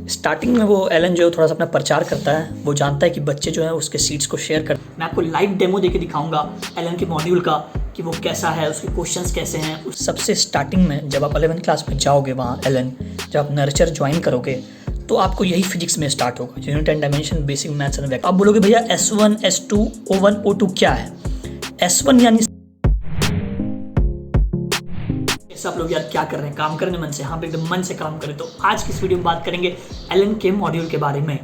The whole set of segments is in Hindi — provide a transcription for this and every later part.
स्टार्टिंग में वो एलन जो थोड़ा सा अपना प्रचार करता है, वो जानता है कि बच्चे जो हैं उसके सीट्स को शेयर कर। मैं आपको लाइव डेमो देके दिखाऊंगा एलन के मॉड्यूल का कि वो कैसा है, उसके क्वेश्चंस कैसे हैं। सबसे स्टार्टिंग में जब आप 11th क्लास में जाओगे वहाँ एलन, जब आप नर्चर ज्वाइन करोगे तो आपको यही फिजिक्स में स्टार्ट होगा, unit and dimension, basic maths and vector. आप बोलोगे भैया S1, S2, O1, O2 क्या है? S1 यानी सब लोग यार क्या कर रहे हैं, काम करने मन से, हाँ एकदम मन से काम करें। तो आज की इस वीडियो में बात करेंगे एलन के मॉड्यूल के बारे में।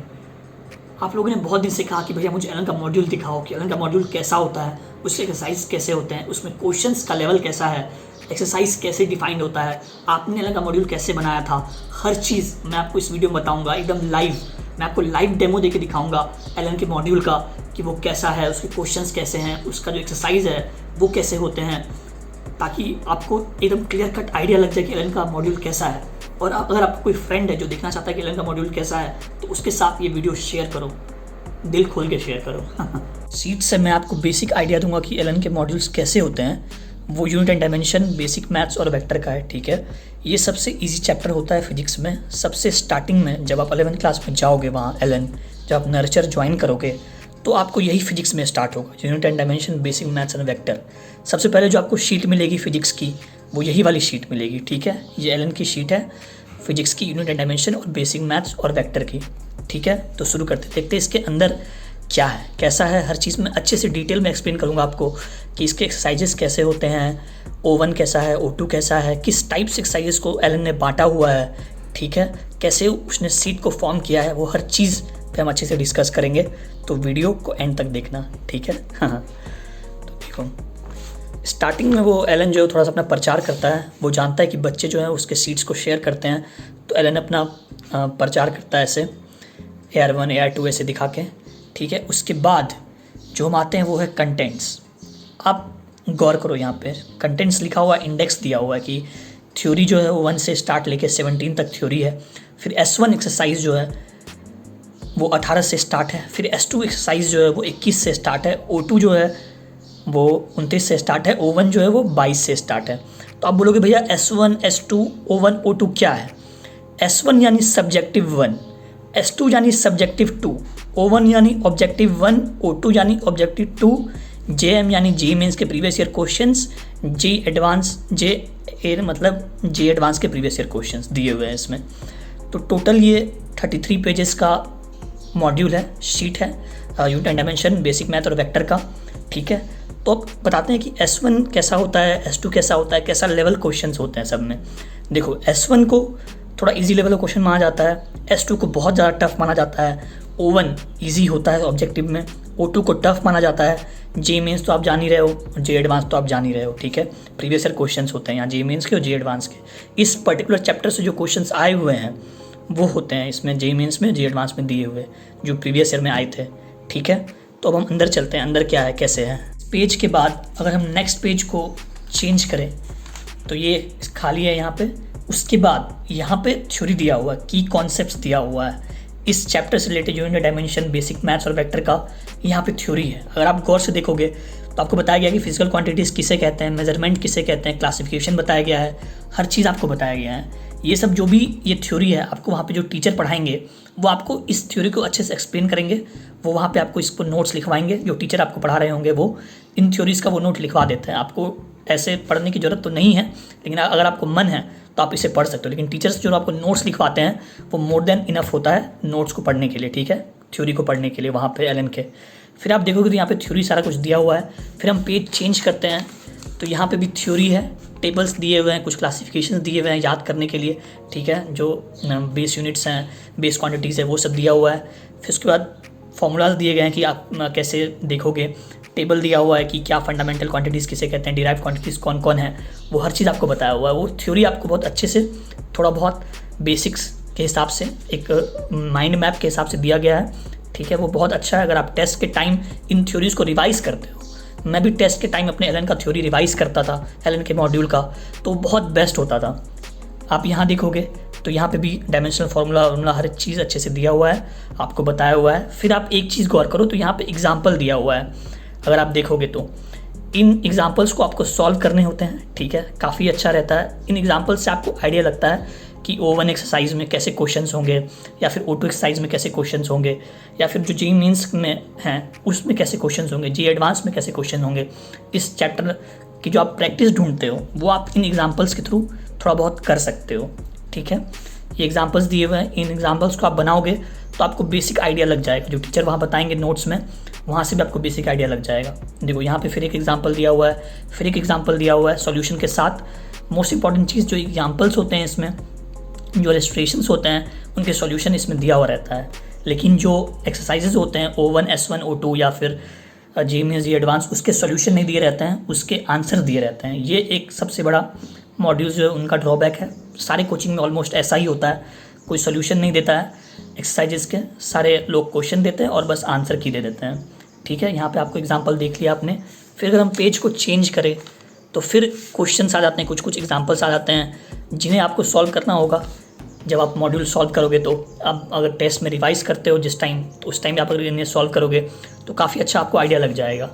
आप लोगों ने बहुत दिन से कहा कि भैया मुझे एलन का मॉड्यूल दिखाओ कि एलन का मॉड्यूल कैसा होता है, उसके एक्सरसाइज कैसे होते हैं, उसमें क्वेश्चंस का लेवल कैसा है, एक्सरसाइज कैसे डिफाइंड होता है, आपने एलन का मॉड्यूल कैसे बनाया था, हर चीज़ मैं आपको इस वीडियो में बताऊँगा एकदम लाइव। मैं आपको लाइव डेमो देके दिखाऊँगा एलन के मॉड्यूल का कि वो कैसा है, उसके क्वेश्चंस कैसे हैं, उसका जो एक्सरसाइज है वो कैसे होते हैं, ताकि आपको एकदम क्लियर कट आइडिया लग जाए कि एलन का मॉड्यूल कैसा है। और अगर आपको कोई फ्रेंड है जो देखना चाहता है कि एलन का मॉड्यूल कैसा है, तो उसके साथ ये वीडियो शेयर करो, दिल खोल के शेयर करो। सीट से मैं आपको बेसिक आइडिया दूंगा कि एलन के मॉड्यूल्स कैसे होते हैं। वो unit and dimension, basic maths और वेक्टर का है, ठीक है। ये सबसे ईजी चैप्टर होता है फिजिक्स में। सबसे स्टार्टिंग में जब आप 11th क्लास में जाओगे वहाँ एलन, जब आप नर्चर ज्वाइन करोगे तो आपको यही फिजिक्स में स्टार्ट होगा, unit and dimension, basic maths and vector. सबसे पहले जो आपको शीट मिलेगी फिजिक्स की, वो यही वाली शीट मिलेगी, ठीक है। ये एलन की शीट है फिजिक्स की, यूनिट एंड डायमेंशन और बेसिक मैथ्स और वेक्टर की, ठीक है। तो शुरू करते देखते इसके अंदर क्या है, कैसा है, हर चीज़ में अच्छे से डिटेल में एक्सप्लेन करूँगा आपको कि इसके एक्सरसाइजेस कैसे होते हैं, O1 कैसा है, O2 कैसा है, किस टाइप से एक्सरसाइजेस को एलन ने बांटा हुआ है, ठीक है, कैसे उसने सीट को फॉर्म किया है, वो हर चीज़ पे हम अच्छे से डिस्कस करेंगे। तो वीडियो को एंड तक देखना, ठीक है। हाँ, तो देखो स्टार्टिंग में वो एलन जो थोड़ा सा अपना प्रचार करता है, वो जानता है कि बच्चे जो हैं उसके सीट्स को शेयर करते हैं। तो एलन अपना प्रचार करता है ऐसे AR1 AR2 ऐसे दिखा के, ठीक है। उसके बाद जो हम आते हैं वो है कंटेंट्स। आप गौर करो, यहाँ पे कंटेंट्स लिखा हुआ, इंडेक्स दिया हुआ है कि थ्योरी जो है वो 1 से स्टार्ट लेके 17 तक थ्योरी है। फिर S1 एक्सरसाइज जो है वो 18 से स्टार्ट है। फिर S2 एक्सरसाइज जो है वो 21 से स्टार्ट है। O2 जो है वो 29 से स्टार्ट है। O1 जो है वो 22 से स्टार्ट है। तो आप बोलोगे भैया S1, S2, O1, O2 क्या है? S1 यानी सब्जेक्टिव 1, S2 यानी सब्जेक्टिव 2, O1 यानी ऑब्जेक्टिव 1, O2 यानी ऑब्जेक्टिव 2, JM यानी JEE मेंस के previous year questions, JEE advance, JA मतलब JEE एडवांस के प्रीवियस ईयर क्वेश्चंस दिए हुए हैं इसमें। तो टोटल ये 33 पेजेस का मॉड्यूल है, शीट है, unit and dimension, basic math और वेक्टर का, ठीक है। तो अब बताते हैं कि S1 कैसा होता है, S2 कैसा होता है, कैसा लेवल क्वेश्चंस होते हैं सब में। देखो S1 को थोड़ा इजी लेवल का क्वेश्चन माना जाता है, S2 को बहुत ज़्यादा टफ माना जाता है, O1 इजी होता है ऑब्जेक्टिव में, O2 को टफ माना जाता है, JEE मेंस तो आप जान ही रहे हो, JEE एडवांस तो आप जान ही रहे हो, ठीक है। प्रीवियस ईयर क्वेश्चंस होते हैं यहाँ JEE मेंस के और JEE एडवांस के। इस पर्टिकुलर चैप्टर से जो क्वेश्चंस आए हुए हैं वो होते हैं इसमें JEE मेंस में, JEE एडवांस में दिए हुए जो प्रीवियस ईयर में आए थे, ठीक है। तो अब हम अंदर चलते हैं, अंदर क्या है, कैसे है। पेज के बाद अगर हम नेक्स्ट पेज को चेंज करें तो ये खाली है यहाँ पे। उसके बाद यहाँ पे थ्योरी दिया हुआ है, की कॉन्सेप्ट्स दिया हुआ है इस चैप्टर से related, unit dimension, basic maths और वेक्टर का यहाँ पे थ्योरी है। अगर आप गौर से देखोगे तो आपको बताया गया कि फिजिकल क्वांटिटीज़ किसे कहते हैं, मेजरमेंट किसे कहते हैं, क्लासिफिकेशन बताया गया है, हर चीज़ आपको बताया गया है। ये सब जो भी ये थ्योरी है, आपको वहाँ पे जो टीचर पढ़ाएंगे वो आपको इस थ्योरी को अच्छे से एक्सप्लेन करेंगे। वो वहाँ पे आपको इसको नोट्स लिखवाएंगे, जो टीचर आपको पढ़ा रहे होंगे वो इन थ्योरीज़ का वो नोट लिखवा देते हैं। आपको ऐसे पढ़ने की ज़रूरत तो नहीं है, लेकिन अगर आपको मन है तो आप इसे पढ़ सकते हो। लेकिन टीचर्स जो आपको नोट्स लिखवाते हैं वो मोर देन इनफ होता है नोट्स को पढ़ने के लिए, ठीक है, थ्योरी को पढ़ने के लिए वहाँ पे एलन के। फिर आप देखोगे तो यहाँ पे थ्योरी सारा कुछ दिया हुआ है। फिर हम पेज चेंज करते हैं तो यहाँ पे भी थ्योरी है, टेबल्स दिए हुए हैं, कुछ क्लासिफिकेशन दिए हुए हैं याद करने के लिए, ठीक है। जो बेस यूनिट्स हैं, बेस क्वांटिटीज़ है, वो सब दिया हुआ है। फिर उसके बाद फॉर्मूलाज दिए गए हैं कि आप कैसे देखोगे। टेबल दिया हुआ है कि क्या फंडामेंटल क्वांटिटीज़ किसे कहते हैं, डिराइव्ड क्वांटिटीज़ कौन कौन है, वो हर चीज़ आपको बताया हुआ है। वो थ्योरी आपको बहुत अच्छे से थोड़ा बहुत बेसिक्स के हिसाब से, एक माइंड मैप के हिसाब से दिया गया है, ठीक है। वो बहुत अच्छा है अगर आप टेस्ट के टाइम इन थ्योरीज़ को रिवाइज करते हो। मैं भी टेस्ट के टाइम अपने एलन का थ्योरी रिवाइज करता था, एलन के मॉड्यूल का, तो बहुत बेस्ट होता था। आप यहाँ देखोगे तो यहाँ पे भी डायमेंशनल फार्मूला हर चीज़ अच्छे से दिया हुआ है, आपको बताया हुआ है। फिर आप एक चीज़ गौर करो तो यहाँ पे एग्जाम्पल दिया हुआ है। अगर आप देखोगे तो इन एग्जाम्पल्स को आपको सॉल्व करने होते हैं, ठीक है, काफ़ी अच्छा रहता है। इन एग्जाम्पल्स से आपको आइडिया लगता है कि O1 एक्सरसाइज में कैसे क्वेश्चंस होंगे, या फिर O2 एक्सरसाइज में कैसे क्वेश्चंस होंगे, या फिर जो जेईई मेंस में हैं उसमें कैसे क्वेश्चंस होंगे, जेईई एडवांस में कैसे क्वेश्चन होंगे। इस चैप्टर की जो आप प्रैक्टिस ढूंढते हो वो आप इन एग्जाम्पल्स के थ्रू थोड़ा बहुत कर सकते हो। ठीक है, ये एग्जाम्पल्स दिए हुए हैं, इन एग्जाम्पल्स को आप बनाओगे तो आपको बेसिक आइडिया लग जाएगा। जो टीचर वहाँ बताएंगे नोट्स में, वहाँ से भी आपको बेसिक आइडिया लग जाएगा। देखो यहाँ पे फिर एक एग्जाम्पल दिया हुआ है, फिर एक एग्जाम्पल दिया हुआ है सॉल्यूशन के साथ। मोस्ट इंपॉर्टेंट चीज़ जो एग्जाम्पल्स होते हैं इसमें, जो इलस्ट्रेशंस होते हैं, उनके सॉल्यूशन इसमें दिया हुआ रहता है। लेकिन जो एक्सरसाइजेज होते हैं O1, S1, O2 या फिर जेईई मेंस, जेईई एडवांस, उसके सॉल्यूशन नहीं दिए रहते हैं, उसके आंसर दिए रहते हैं। ये एक सबसे बड़ा मॉड्यूल जो है उनका ड्रॉबैक है। सारे कोचिंग में ऑलमोस्ट ऐसा ही होता है, कोई सॉल्यूशन नहीं देता है एक्सरसाइजेज के, सारे लोग क्वेश्चन देते हैं और बस आंसर की दे देते हैं। ठीक है, यहाँ पे आपको एग्जांपल देख लिया आपने। फिर अगर हम पेज को चेंज करें तो फिर क्वेश्चंस आ जाते हैं, कुछ कुछ एग्जांपल्स आ जाते हैं जिन्हें आपको सॉल्व करना होगा। जब आप मॉड्यूल सॉल्व करोगे तो आप अगर टेस्ट में रिवाइज़ करते हो जिस टाइम, तो उस टाइम आप अगर इन्हें सॉल्व करोगे तो काफ़ी अच्छा आपको आइडिया लग जाएगा।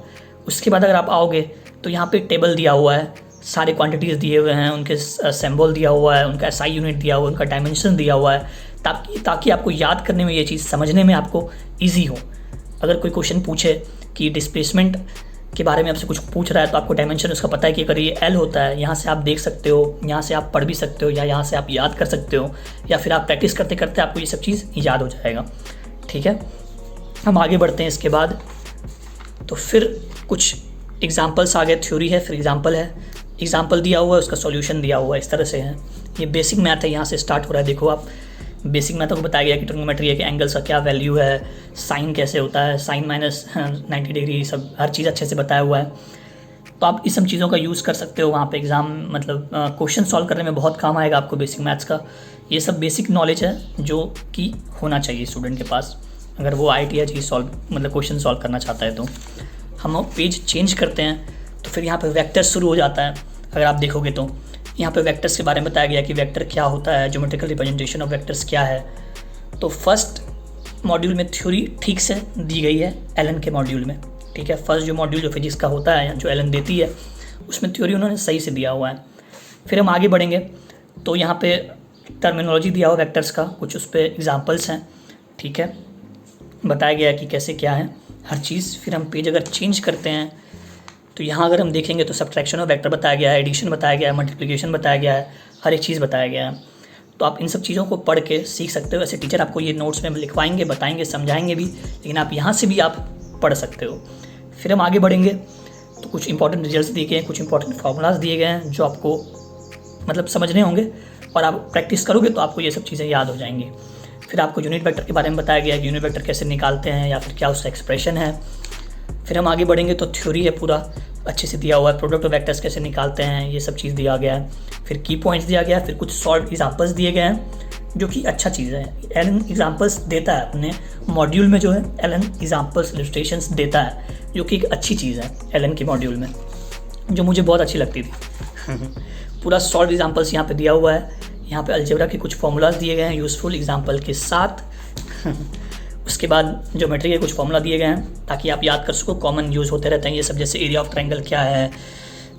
उसके बाद अगर आप आओगे तो यहाँ पे टेबल दिया हुआ है, सारे क्वांटिटीज़ दिए हुए हैं, उनके सिंबल दिया हुआ है, उनका SI यूनिट दिया हुआ है, उनका डायमेंशन दिया हुआ है, ताकि आपको याद करने में, ये चीज़ समझने में आपको ईजी हो। अगर कोई क्वेश्चन पूछे कि डिस्प्लेसमेंट के बारे में आपसे कुछ पूछ रहा है तो आपको डायमेंशन उसका पता है कि अगर ये L होता है, यहाँ से आप देख सकते हो, यहाँ से आप पढ़ भी सकते हो, या यहाँ से आप याद कर सकते हो, या फिर आप प्रैक्टिस करते करते आपको ये सब चीज़ याद हो जाएगा। ठीक है, हम आगे बढ़ते हैं। इसके बाद तो फिर कुछ एग्जाम्पल्स आ गए, थ्योरी है फिर एग्जाम्पल है। एग्जाम्पल दिया हुआ है, उसका सॉल्यूशन दिया हुआ है, इस तरह से है। ये बेसिक मैथ है, यहाँ से स्टार्ट हो रहा है। देखो आप, बेसिक मैथ को बताया गया कि ट्रिग्नोमेट्री है कि एंगल्स का क्या वैल्यू है, साइन कैसे होता है, साइन माइनस 90 डिग्री, सब हर चीज़ अच्छे से बताया हुआ है। तो आप इस सब चीज़ों का यूज़ कर सकते हो वहाँ पे एग्ज़ाम, मतलब क्वेश्चन सॉल्व करने में बहुत काम आएगा आपको बेसिक मैथ्स का। ये सब बेसिक नॉलेज है जो कि होना चाहिए स्टूडेंट के पास, अगर वो IIT या JEE सॉल्व, मतलब क्वेश्चन सॉल्व करना चाहता है। तो हम पेज चेंज करते हैं तो फिर यहाँ पे वेक्टर शुरू हो जाता है। अगर आप देखोगे तो यहाँ पे वेक्टर्स के बारे में बताया गया कि वेक्टर क्या होता है, ज्योमेट्रिकल रिप्रेजेंटेशन ऑफ वेक्टर्स क्या है। तो फर्स्ट मॉड्यूल में थ्योरी ठीक से दी गई है एलन के मॉड्यूल में। ठीक है, फर्स्ट जो मॉड्यूल जो फिजिक्स का होता है, जो एलन देती है, उसमें थ्योरी उन्होंने सही से दिया हुआ है। फिर हम आगे बढ़ेंगे तो यहाँ पे टर्मिनोलॉजी दिया हुआ वेक्टर्स का, कुछ उस पर एग्जाम्पल्स हैं। ठीक है, बताया गया कि कैसे क्या है हर चीज़। फिर हम पेज अगर चेंज करते हैं तो यहाँ अगर हम देखेंगे तो सब्ट्रैक्शन ऑफ वेक्टर बताया गया है, एडिशन बताया गया है, मल्टीप्लिकेशन बताया गया है, हर एक चीज़ बताया गया है। तो आप इन सब चीज़ों को पढ़ के सीख सकते हो। ऐसे टीचर आपको ये नोट्स में लिखवाएंगे, बताएंगे, समझाएंगे भी, लेकिन आप यहाँ से भी आप पढ़ सकते हो। फिर हम आगे बढ़ेंगे तो कुछ इंपॉर्टेंट रिजल्ट्स दिए गए हैं, कुछ इंपॉर्टेंट फार्मूलाज दिए गए हैं जो आपको मतलब समझने होंगे, और आप प्रैक्टिस करोगे तो आपको ये सब चीज़ें याद हो जाएंगी। फिर आपको यूनिट वेक्टर के बारे में बताया गया है कि यूनिट वेक्टर कैसे निकालते हैं या फिर क्या उसका एक्सप्रेशन है। फिर हम आगे बढ़ेंगे तो थ्योरी है पूरा अच्छे से दिया हुआ है, प्रोडक्ट ऑफ वेक्टर्स कैसे निकालते हैं, ये सब चीज़ दिया गया है। फिर की पॉइंट्स दिया गया है, फिर कुछ सॉल्व एग्जाम्पल्स दिए गए हैं जो कि अच्छा चीज़ है। एलन एग्जाम्पल्स देता है अपने मॉड्यूल में, जो है एलन एग्जाम्पल्स इलस्ट्रेशंस देता है, जो कि एक अच्छी चीज़ है एलन के मॉड्यूल में, जो मुझे बहुत अच्छी लगती थी। पूरा सॉल्व एग्जाम्पल्स यहाँ पे दिया हुआ है। यहाँ पे अलजेब्रा के कुछ फॉर्मूलाज दिए गए हैं यूज़फुल एग्जाम्पल के साथ। उसके बाद ज्योमेट्री के कुछ फॉर्मूला दिए गए हैं ताकि आप याद कर सको, कॉमन यूज़ होते रहते हैं ये सब, जैसे एरिया ऑफ ट्रायंगल क्या है,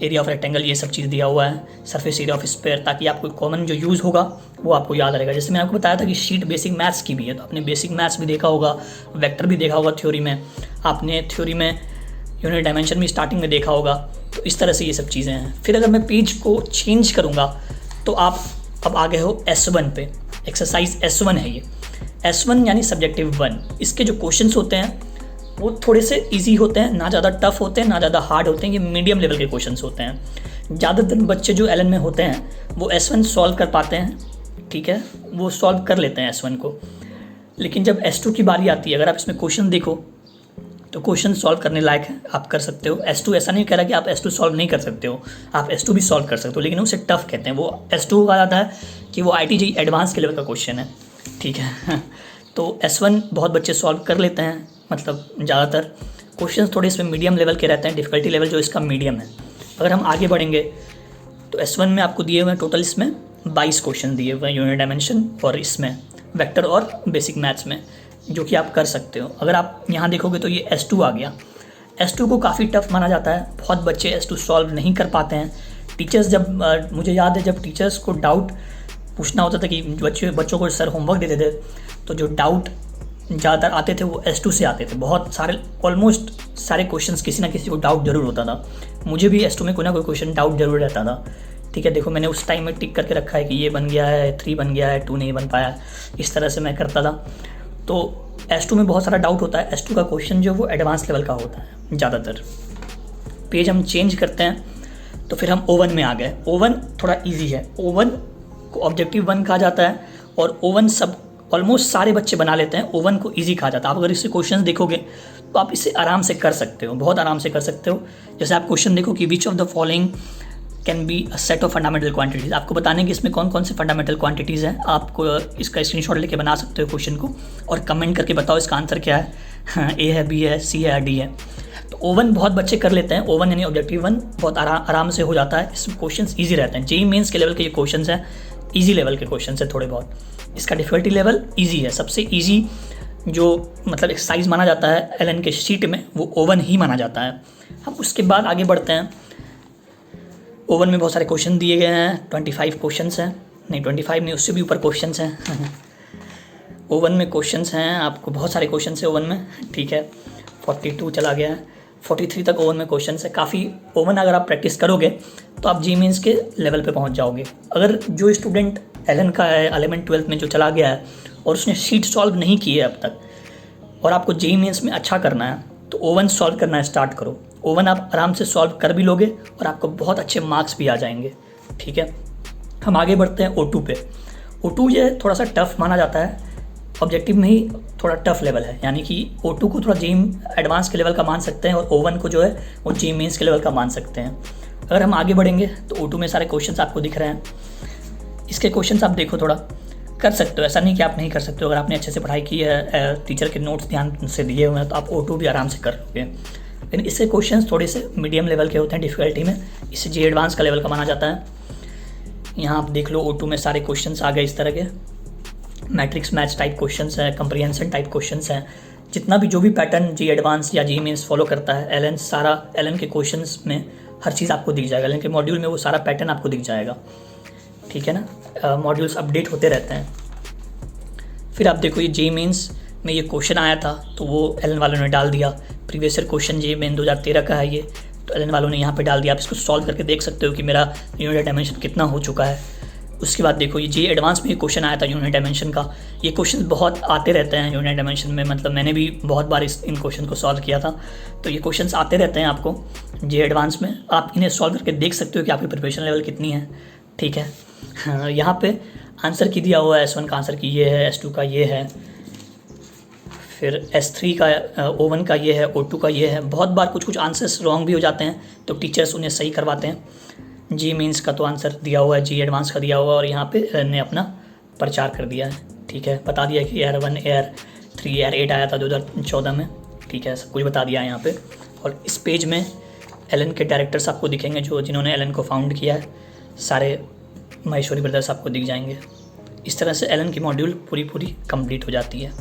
एरिया ऑफ रेक्टेंगल, ये सब चीज़ दिया हुआ है, सरफेस एरिया ऑफ स्फीयर, ताकि आपको कॉमन जो यूज़ होगा वो आपको याद रहेगा। जैसे मैंने आपको बताया था कि शीट बेसिक मैथ्स की भी है, तो आपने बेसिक मैथ्स भी देखा होगा, वेक्टर भी देखा होगा थ्योरी में, आपने थ्योरी में यूनिट डायमेंशन भी स्टार्टिंग में देखा होगा। तो इस तरह से ये सब चीज़ें हैं। फिर अगर मैं पेज को चेंज करूँगा तो आप अब आ गए हो S1 पे, एक्सरसाइज S1 है ये। S1 यानी सब्जेक्टिव 1। इसके जो क्वेश्चंस होते हैं वो थोड़े से इजी होते हैं, ना ज़्यादा टफ होते हैं ना ज़्यादा हार्ड होते हैं, ये मीडियम लेवल के क्वेश्चंस होते हैं। ज़्यादातर बच्चे जो एलन में होते हैं वो S1 सॉल्व कर पाते हैं, ठीक है, वो सॉल्व कर लेते हैं S1 को। लेकिन जब S2 की बारी आती है, अगर आप इसमें क्वेश्चन देखो तो क्वेश्चन सॉल्व करने लायक है, आप कर सकते हो। S2 ऐसा नहीं कह रहा कि आप S2 सॉल्व नहीं कर सकते हो, आप S2 भी सॉल्व कर सकते हो, लेकिन उसे टफ कहते हैं। वो S2 कहा जाता है कि वो IIT JEE एडवांस के लेवल का क्वेश्चन है, ठीक है। तो S1 बहुत बच्चे सॉल्व कर लेते हैं, मतलब ज़्यादातर क्वेश्चन थोड़े इसमें मीडियम लेवल के रहते हैं, डिफ़िकल्टी लेवल जो इसका मीडियम है। अगर हम आगे बढ़ेंगे तो S1 में आपको दिए हुए हैं टोटल इसमें 22 क्वेश्चन दिए हुए हैं यूनिट डायमेंशन और इसमें वेक्टर और बेसिक मैथ्स में, जो कि आप कर सकते हो। अगर आप यहाँ देखोगे तो ये S2 आ गया। S2 को काफ़ी टफ माना जाता है, बहुत बच्चे S2 सॉल्व नहीं कर पाते हैं। टीचर्स जब मुझे याद है जब टीचर्स को डाउट पूछना होता था कि बच्चों को सर होमवर्क देते थे तो जो डाउट ज़्यादातर आते थे वो S2 से आते थे। बहुत सारे ऑलमोस्ट सारे क्वेश्चंस किसी ना किसी को डाउट जरूर होता था। मुझे भी S2 में कोई ना कोई क्वेश्चन डाउट जरूर रहता था। ठीक है, देखो मैंने उस टाइम में टिक करके रखा है कि ये बन गया है, 3 बन गया है, 2 नहीं बन पाया, इस तरह से मैं करता था। तो S2 में बहुत सारा डाउट होता है। S2 का क्वेश्चन जो वो एडवांस लेवल का होता है ज़्यादातर। पेज हम चेंज करते हैं तो फिर हम O1 में आ गए। O1 थोड़ा ईजी है। O1 को ऑब्जेक्टिव 1 कहा जाता है और O1 सब ऑलमोस्ट सारे बच्चे बना लेते हैं। O1 को ईजी कहा जाता है। आप अगर इससे क्वेश्चन देखोगे तो आप इसे आराम से कर सकते हो, बहुत आराम से कर सकते हो। जैसे आप क्वेश्चन देखो कि which of the following can be a set of fundamental quantities, आपको बताने कि इसमें कौन कौन से फंडामेंटल क्वांटिटीज़ हैं। आपको इसका स्क्रीनशॉट लेके बना सकते हो क्वेश्चन को और कमेंट करके बताओ इसका आंसर क्या है। हाँ, ए है, बी है, सी है, डी है। तो O1 बहुत बच्चे कर लेते हैं। O1 यानी ऑब्जेक्टिव 1 बहुत आराम से हो जाता है। इसमें क्वेश्चन ईजी रहते हैं। जेईई मेंस के लेवल के ये क्वेश्चन हैं, ईजी लेवल के क्वेश्चन हैं थोड़े बहुत। इसका डिफिकल्टी लेवल ईजी है। सबसे ईजी जो मतलब एक्सरसाइज माना जाता है एलन के शीट में वो O1 ही माना जाता है। हम उसके बाद आगे बढ़ते हैं। O1 में बहुत सारे क्वेश्चन दिए गए हैं, 25 क्वेश्चन हैं, नहीं 25 नहीं, उससे भी ऊपर क्वेश्चन हैं। O1 में क्वेश्चन हैं, आपको बहुत सारे क्वेश्चन हैं O1 में। ठीक है, 42 चला गया है, 43 तक O1 में क्वेश्चन है। काफ़ी O1 अगर आप प्रैक्टिस करोगे तो आप जेईई मेंस के लेवल पे पहुंच जाओगे। अगर जो स्टूडेंट एलन का है 11th-12th में जो चला गया है और उसने शीट सॉल्व नहीं की है अब तक और आपको जेईई मेंस में अच्छा करना है तो O1 सॉल्व करना स्टार्ट करो। O1 आप आराम से सॉल्व कर भी लोगे और आपको बहुत अच्छे मार्क्स भी आ जाएंगे। ठीक है, हम आगे बढ़ते हैं O2 पे। O2 ये थोड़ा सा टफ माना जाता है, ऑब्जेक्टिव में ही थोड़ा टफ लेवल है, यानी कि O2 को थोड़ा जेईई एडवांस के लेवल का मान सकते हैं और O1 को जो है वो जेईई मेंस के लेवल का मान सकते हैं। अगर हम आगे बढ़ेंगे तो O2 में सारे क्वेश्चंस आपको दिख रहे हैं। इसके क्वेश्चंस आप देखो, थोड़ा कर सकते हो, ऐसा नहीं कि आप नहीं कर सकते हो। अगर आपने अच्छे से पढ़ाई की है, टीचर के नोट्स ध्यान से दिए हुए हैं तो आप O2 भी आराम से कर लोगे। लेकिन इससे क्वेश्चंस थोड़े से मीडियम लेवल के होते हैं डिफ़िकल्टी में, इससे जेईई एडवांस का लेवल का माना जाता है। यहाँ आप देख लो O2 में सारे क्वेश्चंस आ गए इस तरह के। मैट्रिक्स मैच टाइप क्वेश्चंस हैं, कंप्रीहेंशन टाइप क्वेश्चंस हैं। जितना भी जो भी पैटर्न जेईई एडवांस या जेईई मेंस फॉलो करता है एलन, सारा एलन के क्वेश्चंस में हर चीज़ आपको दिख जाएगा। एलन के मॉड्यूल में वो सारा पैटर्न आपको दिख जाएगा। ठीक है ना, मॉड्यूल्स अपडेट होते रहते हैं। फिर आप देखो ये जेईई मेंस में ये क्वेश्चन आया था तो वो एलन वालों ने डाल दिया। Previous year question JEE main 2013 का है ये, तो एलन वालों ने यहाँ पे डाल दिया। आप इसको सॉल्व करके देख सकते हो कि मेरा यूनिट डायमेंशन कितना हो चुका है। उसके बाद देखो ये जेईई एडवांस में ये क्वेश्चन आया था यूनिट डायमेंशन का। ये क्वेश्चन बहुत आते रहते हैं यूनिट डायमेंशन में, मतलब मैंने भी बहुत बार इन क्वेश्चन को सॉल्व किया था। तो ये क्वेश्चन आते रहते हैं आपको जेईई एडवांस में। आप इन्हें सॉल्व करके देख सकते हो कि आपकी प्रिपरेशन लेवल कितनी है। ठीक है, हाँ, यहाँ पे आंसर की दिया हुआ है। S1 का आंसर की ये है, S2 का ये है, फिर S3 का O1 का ये है, O2 का ये है। बहुत बार कुछ आंसर्स रॉन्ग भी हो जाते हैं तो टीचर्स उन्हें सही करवाते हैं। जेईई मेंस का तो आंसर दिया हुआ है, जेईई एडवांस का दिया हुआ है और यहाँ पे ने अपना प्रचार कर दिया है। ठीक है, बता दिया कि AR1, AR3, AR8 आया था 2014 में। ठीक है, सब कुछ बता दिया है यहाँ पे। और इस पेज में एलन के डायरेक्टर्स आपको दिखेंगे जिन्होंने एलन को फाउंड किया है। सारे माहेश्वरी ब्रदर्स आपको दिख जाएंगे। इस तरह से एलन की मॉड्यूल पूरी कंप्लीट हो जाती है।